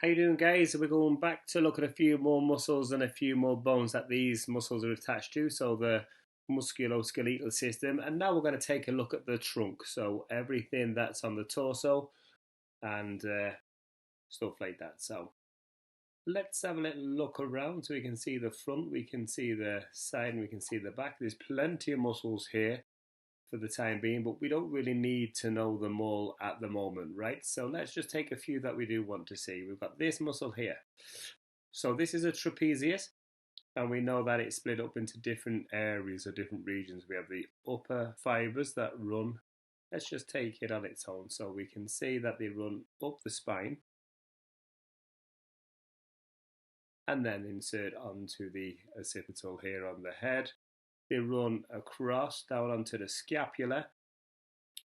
How you doing, guys? We're going back to look at a few more muscles and a few more bones that these muscles are attached to, so the musculoskeletal system. And now we're going to take a look at the trunk, so everything that's on the torso and stuff like that. So let's have a little look around so we can see the front, we can see the side, and we can see the back. There's plenty of muscles here for the time being, but we don't really need to know them all at the moment, right? So let's just take a few that we do want to see. We've got this muscle here. So this is a trapezius, and we know that it's split up into different areas or different regions. We have the upper fibers that run. Let's just take it on its own. So we can see that they run up the spine and then insert onto the occipital here on the head. They run across down onto the scapula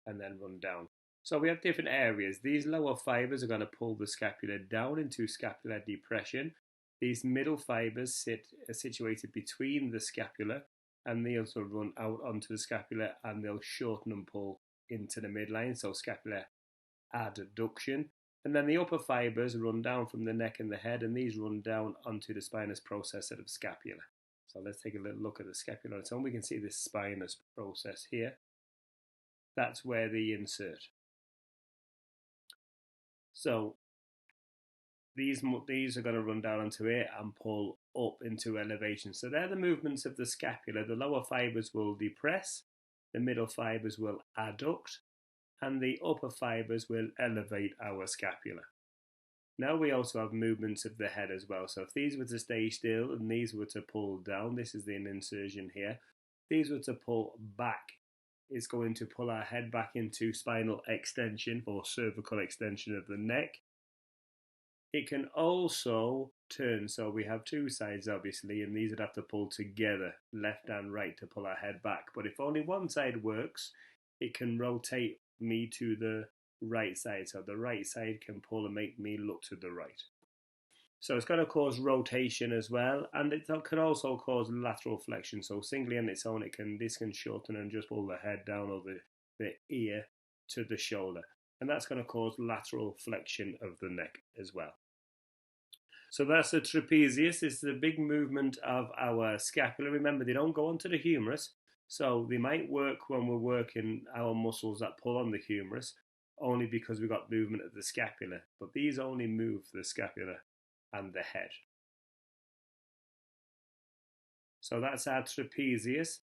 and then run down. So we have different areas. These lower fibers are going to pull the scapula down into scapular depression. These middle fibers are situated between the scapula, and they also run out onto the scapula, and they'll shorten and pull into the midline, so scapular adduction. And then the upper fibers run down from the neck and the head, and these run down onto the spinous process of the scapula. So let's take a little look at the scapula on its own. We can see this spinous process here. That's where they insert. So these are going to run down onto it and pull up into elevation. So they're the movements of the scapula. The lower fibers will depress, the middle fibers will adduct, and the upper fibers will elevate our scapula. Now we also have movements of the head as well. So if these were to stay still and these were to pull down, this is an insertion here. These were to pull back. It's going to pull our head back into spinal extension or cervical extension of the neck. It can also turn, so we have two sides obviously, and these would have to pull together, left and right, to pull our head back. But if only one side works, it can rotate me to the right side. So the right side can pull and make me look to the right. So it's going to cause rotation as well, and it can also cause lateral flexion. So singly on its own, this can shorten and just pull the head down or the ear to the shoulder, and that's going to cause lateral flexion of the neck as well. So that's the trapezius. This is a big movement of our scapula. Remember, they don't go onto the humerus, so they might work when we're working our muscles that pull on the humerus, only because we've got movement of the scapula, but these only move the scapula and the head. So that's our trapezius.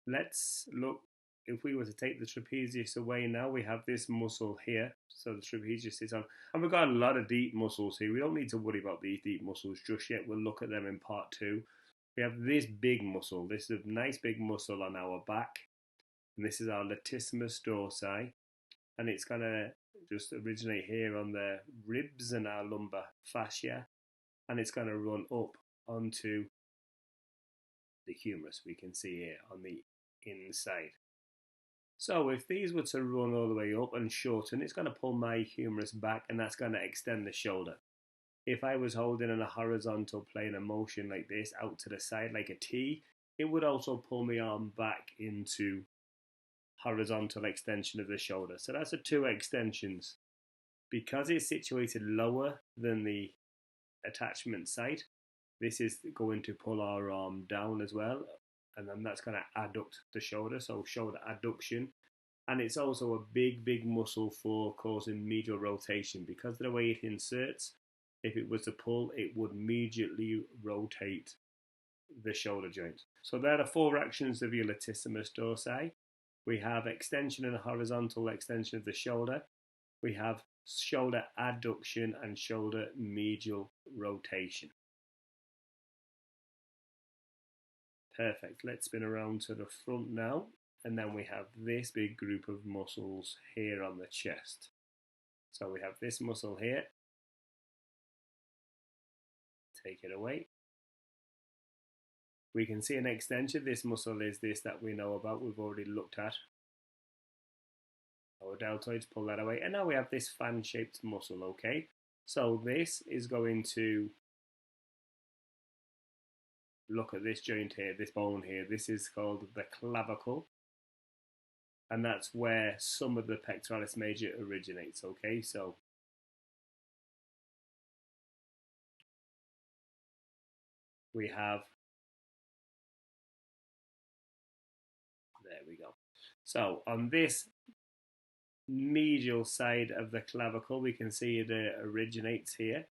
Let's look, if we were to take the trapezius away now, we have this muscle here. So the trapezius is on, and we've got a lot of deep muscles here. We don't need to worry about these deep muscles just yet. We'll look at them in part two. We have this big muscle. This is a nice big muscle on our back, and this is our latissimus dorsi, and it's going to just originate here on the ribs and our lumbar fascia, and it's going to run up onto the humerus, we can see here on the inside. So if these were to run all the way up and shorten, it's going to pull my humerus back, and that's going to extend the shoulder. If I was holding in a horizontal plane of motion like this out to the side like a T, it would also pull my arm back into horizontal extension of the shoulder. So that's the two extensions. Because it's situated lower than the attachment site, this is going to pull our arm down as well, and then that's going to adduct the shoulder, so shoulder adduction. And it's also a big muscle for causing medial rotation, because of the way it inserts. If it was to pull, it would immediately rotate the shoulder joint. So there are four actions of your latissimus dorsi. We have extension and horizontal extension of the shoulder. We have shoulder adduction and shoulder medial rotation. Perfect. Let's spin around to the front now, and then we have this big group of muscles here on the chest. So we have this muscle here. Take it away. We can see an extension. This muscle is this that we know about, we've already looked at. Our deltoids, pull that away, and now we have this fan-shaped muscle, okay? So this is going to look at this joint here, this bone here. This is called the clavicle, and that's where some of the pectoralis major originates, okay? So we have, there we go. So on this medial side of the clavicle, we can see it originates here.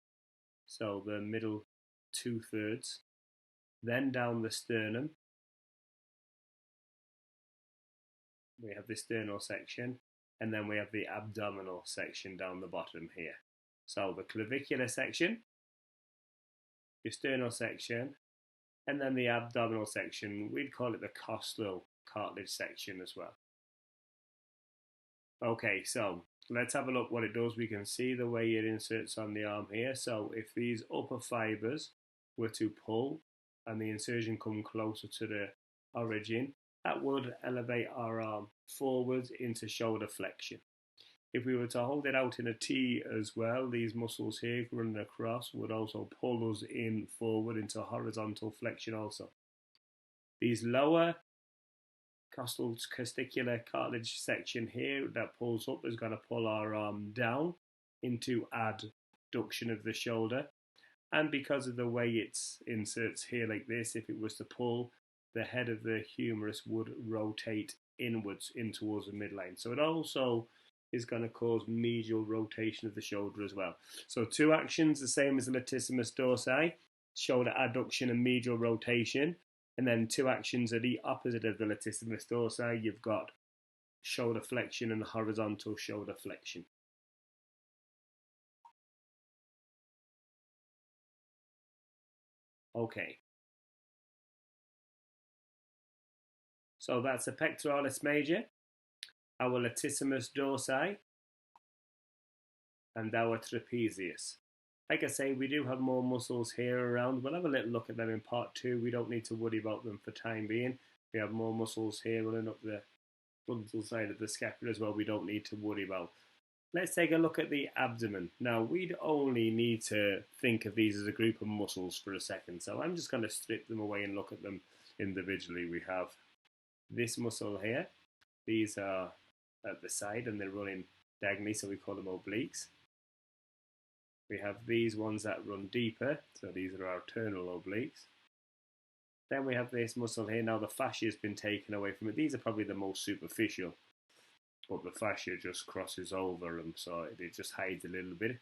So the middle 2/3, then down the sternum, we have the sternal section, and then we have the abdominal section down the bottom here. So the clavicular section, your sternal section, and then the abdominal section, we'd call it the costal cartilage section as well. Okay, so let's have a look what it does. We can see the way it inserts on the arm here. So if these upper fibers were to pull and the insertion come closer to the origin, that would elevate our arm forwards into shoulder flexion. If we were to hold it out in a T as well, these muscles here running across would also pull us in forward into horizontal flexion also. These lower costal testicular cartilage section here that pulls up is going to pull our arm down into adduction of the shoulder. And because of the way it inserts here like this, if it was to pull, the head of the humerus would rotate inwards in towards the midline. So it also is going to cause medial rotation of the shoulder as well. So two actions, the same as the latissimus dorsi, shoulder adduction and medial rotation. And then two actions are the opposite of the latissimus dorsi. You've got shoulder flexion and horizontal shoulder flexion. Okay. So that's the pectoralis major, our latissimus dorsi, and our trapezius. Like I say, we do have more muscles here around. We'll have a little look at them in part 2. We don't need to worry about them for time being. We have more muscles here running up the frontal side of the scapula as well. We don't need to worry about. Let's take a look at the abdomen. Now, we'd only need to think of these as a group of muscles for a second. So I'm just going to strip them away and look at them individually. We have this muscle here. These are at the side and they're running diagonally, so we call them obliques. We have these ones that run deeper, so these are our internal obliques. Then we have this muscle here. Now the fascia has been taken away from it. These are probably the most superficial, but the fascia just crosses over them, so it just hides a little bit.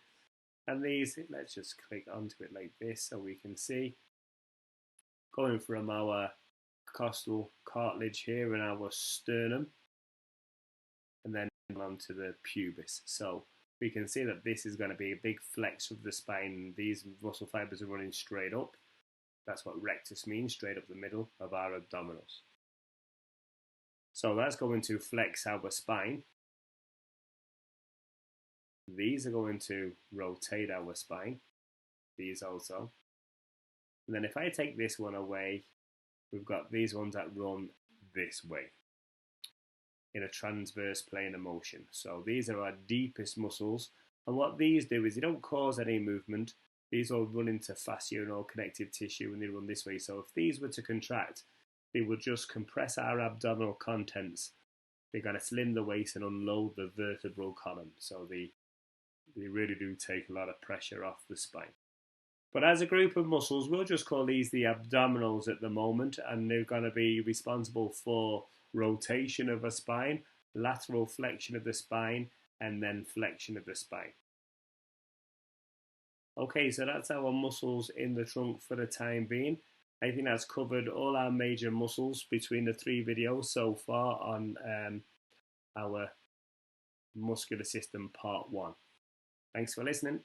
And these, let's just click onto it like this so we can see. Going from our costal cartilage here in our sternum, and then onto the pubis. So we can see that this is going to be a big flex of the spine. These muscle fibers are running straight up. That's what rectus means, straight up the middle of our abdominals. So that's going to flex our spine. These are going to rotate our spine. These also. And then if I take this one away, we've got these ones that run this way in a transverse plane of motion. So these are our deepest muscles, and what these do is they don't cause any movement. These all run into fascia and all connective tissue and they run this way. So if these were to contract, they would just compress our abdominal contents. They're going to slim the waist and unload the vertebral column. So they really do take a lot of pressure off the spine. But as a group of muscles, we'll just call these the abdominals at the moment, and they're going to be responsible for rotation of a spine, lateral flexion of the spine, and then flexion of the spine. Okay, so that's our muscles in the trunk for the time being. I think that's covered all our major muscles between the 3 videos so far on our muscular system part 1. Thanks for listening.